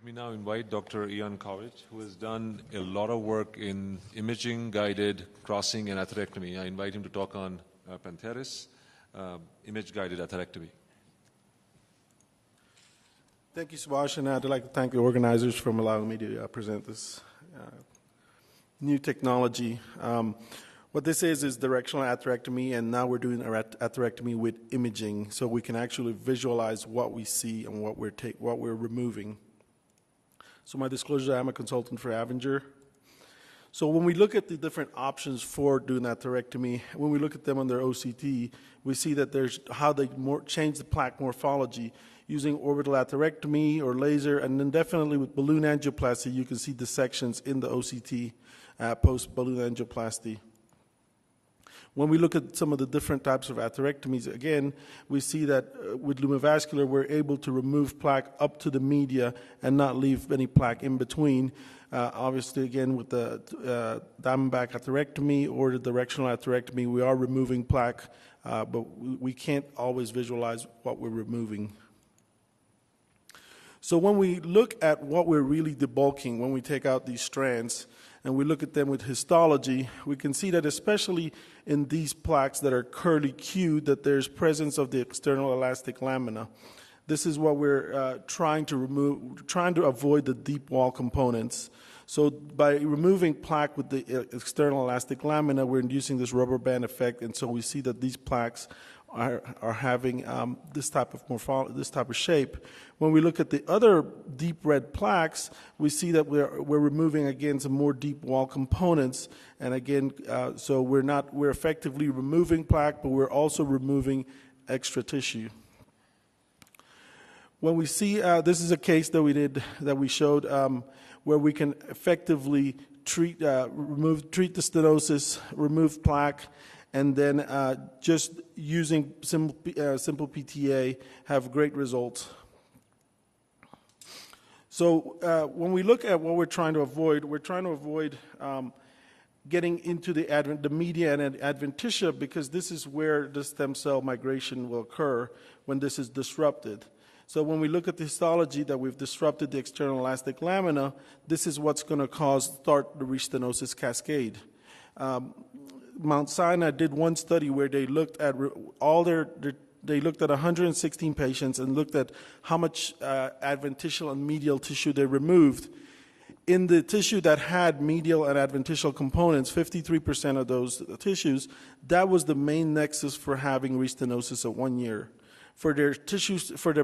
Let me now invite Dr. Ian Cawich, who has done a lot of work in imaging-guided crossing and atherectomy. I invite him to talk on Pantharis, image-guided atherectomy. Thank you, Subhash, and I'd like to thank the organizers for allowing me to present this new technology. What this is directional atherectomy, and now we're doing atherectomy with imaging, so we can actually visualize what we see and what we're removing. So my disclosure, I'm a consultant for Avenger. So when we look at the different options for doing atherectomy, when we look at them under OCT, we see that there's how they change the plaque morphology using orbital atherectomy or laser, and then definitely with balloon angioplasty, you can see dissections in the OCT post-balloon angioplasty. When we look at some of the different types of atherectomies, again, we see that with lumovascular, we're able to remove plaque up to the media and not leave any plaque in between. Obviously, again, with the diamondback atherectomy or the directional atherectomy, we are removing plaque, but we can't always visualize what we're removing. So when we look at what we're really debulking, when we take out these strands, and we look at them with histology, we can see that especially in these plaques that are curly cued, that there's presence of the external elastic lamina. This is what we're trying to remove, trying to avoid the deep wall components. So by removing plaque with the external elastic lamina, we're inducing this rubber band effect, and so we see that these plaques are having this type of shape. When we look at the other deep red plaques, we see that we're removing again some more deep wall components, and again, so we're effectively removing plaque, but we're also removing extra tissue. When we see this is a case that we showed where we can effectively treat the stenosis, remove plaque, and then just using simple PTA have great results. So when we look at what we're trying to avoid, getting into the media and adventitia, because this is where the stem cell migration will occur when this is disrupted. So when we look at the histology that we've disrupted the external elastic lamina, this is what's going to start the restenosis cascade. Mount Sinai did one study where they looked at they looked at 116 patients and looked at how much adventitial and medial tissue they removed. In the tissue that had medial and adventitial components, 53% of those tissues, that was the main nexus for having restenosis at 1 year. For their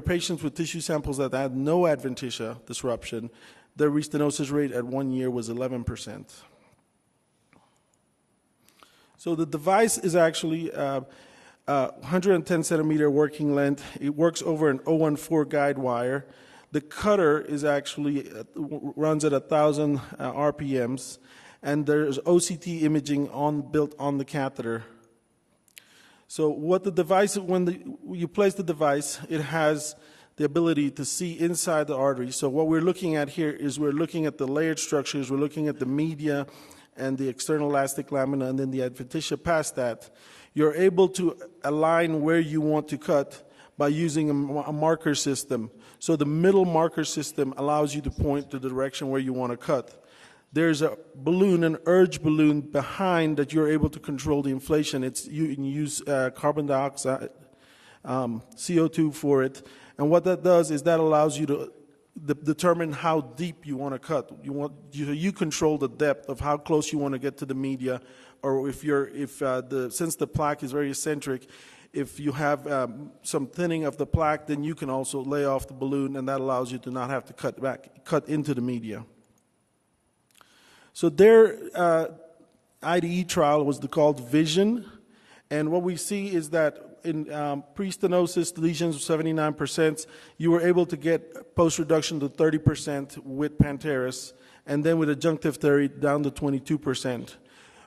patients with tissue samples that had no adventitia disruption, their restenosis rate at 1 year was 11%. So the device is actually 110 centimeter working length. It works over an 014 guide wire. The cutter is actually runs at 1,000 RPMs, and there's OCT imaging built on the catheter. So what the device, when you place the device, it has the ability to see inside the artery. So what we're looking at here is we're looking at the layered structures, we're looking at the media and the external elastic lamina, and then the adventitia past that. You're able to align where you want to cut by using a marker system. So the middle marker system allows you to point to the direction where you want to cut. There's a balloon, an urge balloon behind that you're able to control the inflation. You can use carbon dioxide, CO2 for it. And what that does is that allows you to determine how deep you want to cut. You control the depth of how close you want to get to the media, or since the plaque is very eccentric, if you have some thinning of the plaque, then you can also lay off the balloon, and that allows you to not have to cut into the media. So their IDE trial was called Vision, and what we see is that in pre-stenosis lesions of 79%, you were able to get post-reduction to 30% with Pantharis, and then with adjunctive therapy down to 22%.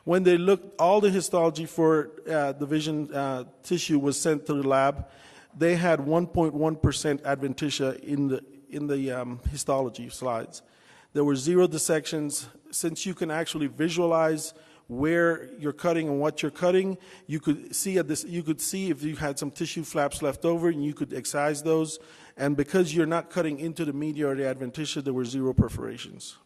When they looked, all the histology for the vision tissue was sent to the lab. They had 1.1% adventitia in the histology slides. There were 0 dissections. Since you can actually visualize where you're cutting and what you're cutting. You could see if you had some tissue flaps left over, and you could excise those. And because you're not cutting into the media or the adventitia, there were 0 perforations.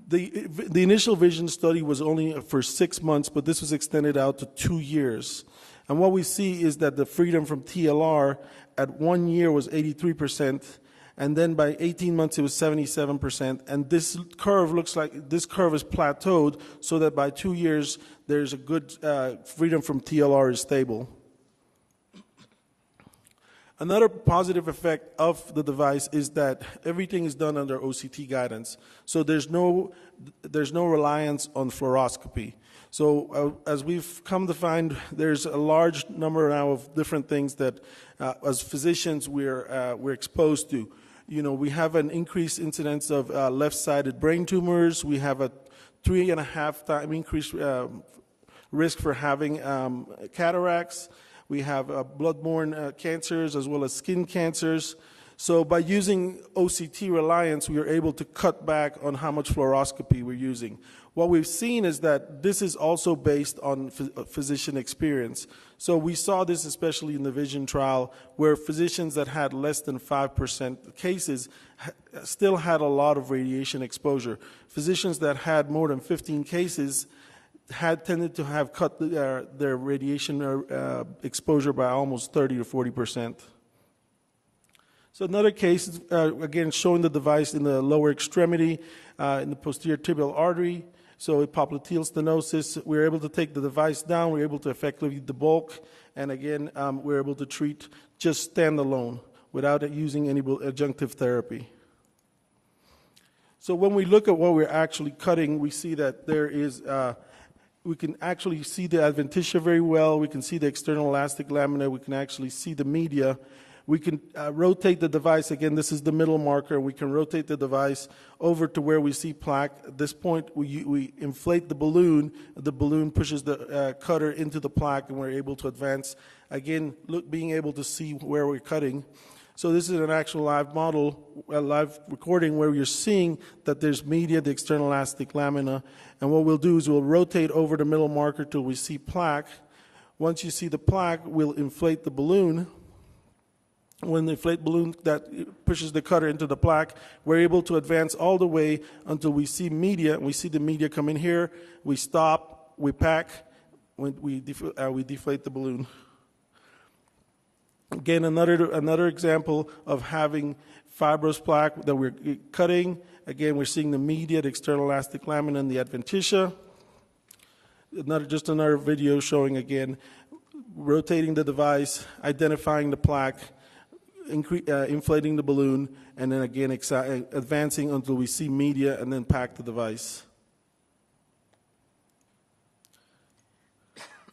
The initial vision study was only for 6 months, but this was extended out to 2 years. And what we see is that the freedom from TLR at 1 year was 83%, and then by 18 months it was 77%. And this curve looks like this curve is plateaued, so that by 2 years there's a good freedom from TLR is stable. Another positive effect of the device is that everything is done under OCT guidance. So there's no reliance on fluoroscopy. So as we've come to find, there's a large number now of different things that as physicians we're exposed to. You know, we have an increased incidence of left-sided brain tumors. We have a 3.5 time increased risk for having cataracts. We have blood-borne cancers as well as skin cancers. So by using OCT reliance, we are able to cut back on how much fluoroscopy we're using. What we've seen is that this is also based on physician experience. So we saw this especially in the vision trial, where physicians that had less than 5% cases still had a lot of radiation exposure. Physicians that had more than 15 cases had tended to have cut their radiation exposure by almost 30 to 40%. So another case, again, showing the device in the lower extremity, in the posterior tibial artery. So with popliteal stenosis, we're able to take the device down, we're able to effectively debulk, and again, we're able to treat just standalone without using any adjunctive therapy. So when we look at what we're actually cutting, we see that there is we can actually see the adventitia very well. We can see the external elastic lamina. We can actually see the media. We can rotate the device. Again, this is the middle marker. We can rotate the device over to where we see plaque. At this point, we inflate the balloon. The balloon pushes the cutter into the plaque, and we're able to advance. Again, being able to see where we're cutting. So this is an actual live model, a live recording where you're seeing that there's media, the external elastic lamina, and what we'll do is we'll rotate over the middle marker till we see plaque. Once you see the plaque, we'll inflate the balloon. When the inflate balloon that pushes the cutter into the plaque, we're able to advance all the way until we see media, and we see the media come in here. We stop, we pack, we deflate the balloon. Again, another example of having fibrous plaque that we're cutting. Again, we're seeing the media, the external elastic lamina, and the adventitia. Just another video showing, again, rotating the device, identifying the plaque, inflating the balloon, and then again advancing until we see media, and then pack the device.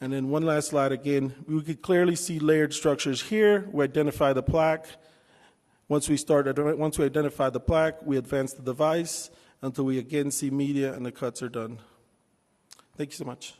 And then one last slide again. We could clearly see layered structures here. We identify the plaque. Once we identify the plaque, we advance the device until we again see media and the cuts are done. Thank you so much.